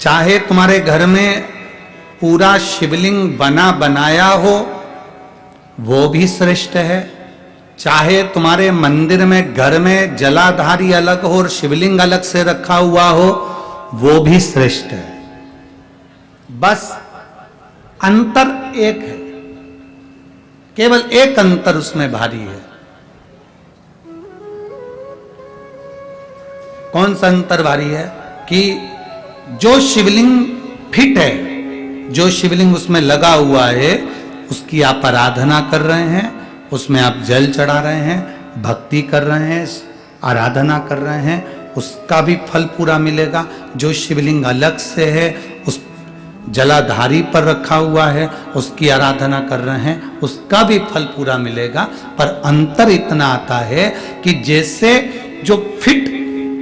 चाहे तुम्हारे घर में पूरा शिवलिंग बना बनाया हो, वो भी श्रेष्ठ है। चाहे तुम्हारे मंदिर में, घर में जलाधारी अलग हो और शिवलिंग अलग से रखा हुआ हो, वो भी श्रेष्ठ है। बस अंतर एक है, केवल एक अंतर उसमें भारी है। कौन सा अंतर भारी है? कि जो शिवलिंग फिट है, जो शिवलिंग उसमें लगा हुआ है, उसकी आप आराधना कर रहे हैं, उसमें आप जल चढ़ा रहे हैं, भक्ति कर रहे हैं, आराधना कर रहे हैं, उसका भी फल पूरा मिलेगा। जो शिवलिंग अलग से है, उस जलाधारी पर रखा हुआ है, उसकी आराधना कर रहे हैं, उसका भी फल पूरा मिलेगा। पर अंतर इतना आता है कि जैसे जो फिट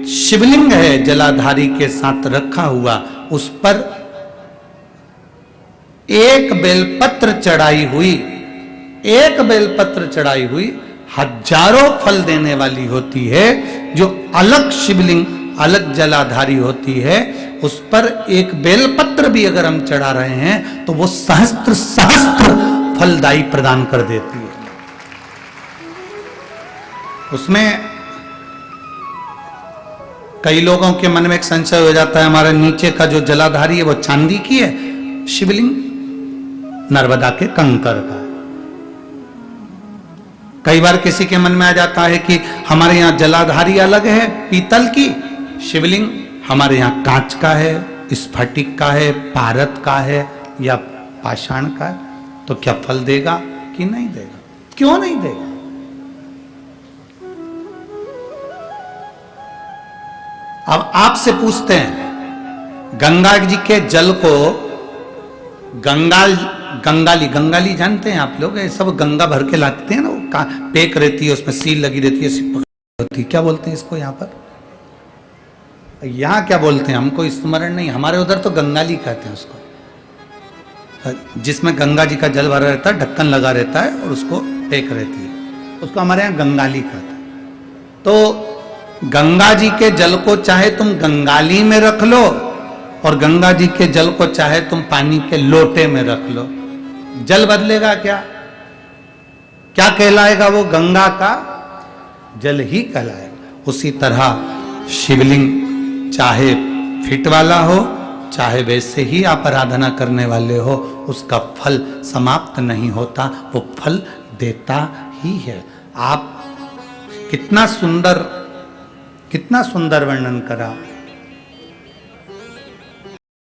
शिवलिंग है जलाधारी के साथ रखा हुआ, उस पर एक बेलपत्र चढ़ाई हुई, एक बेलपत्र चढ़ाई हुई हजारों फल देने वाली होती है। जो अलग शिवलिंग, अलग जलाधारी होती है, उस पर एक बेलपत्र भी अगर हम चढ़ा रहे हैं तो वो सहस्त्र सहस्त्र फलदायी प्रदान कर देती है। उसमें कई लोगों के मन में एक संशय हो जाता है, हमारे नीचे का जो जलाधारी है वो चांदी की है, शिवलिंग नर्मदा के कंकर का। कई बार किसी के मन में आ जाता है कि हमारे यहाँ जलाधारी अलग है पीतल की, शिवलिंग हमारे यहाँ कांच का है, स्फटिक का है, पारद का है या पाषाण का है, तो क्या फल देगा कि नहीं देगा? क्यों नहीं देगा? अब आपसे पूछते हैं, गंगा जी के जल को गंगाली जानते हैं आप लोग? ये सब गंगा भर के लाते हैं ना, वो पेक रहती है, उसमें सील लगी रहती है, होती है, क्या बोलते हैं इसको? यहाँ पर, यहाँ क्या बोलते हैं हमको स्मरण नहीं, हमारे उधर तो गंगाली कहते हैं उसको, जिसमें गंगा जी का जल भरा रहता है, ढक्कन लगा रहता है और उसको पेक रहती है, उसको हमारे यहाँ गंगाली कहते हैं। तो गंगा जी के जल को चाहे तुम गंगाली में रख लो और गंगा जी के जल को चाहे तुम पानी के लोटे में रख लो, जल बदलेगा क्या? क्या कहलाएगा वो? गंगा का जल ही कहलाएगा। उसी तरह शिवलिंग चाहे फिट वाला हो, चाहे वैसे ही आप आराधना करने वाले हो, उसका फल समाप्त नहीं होता, वो फल देता ही है। आप कितना सुंदर वर्णन करा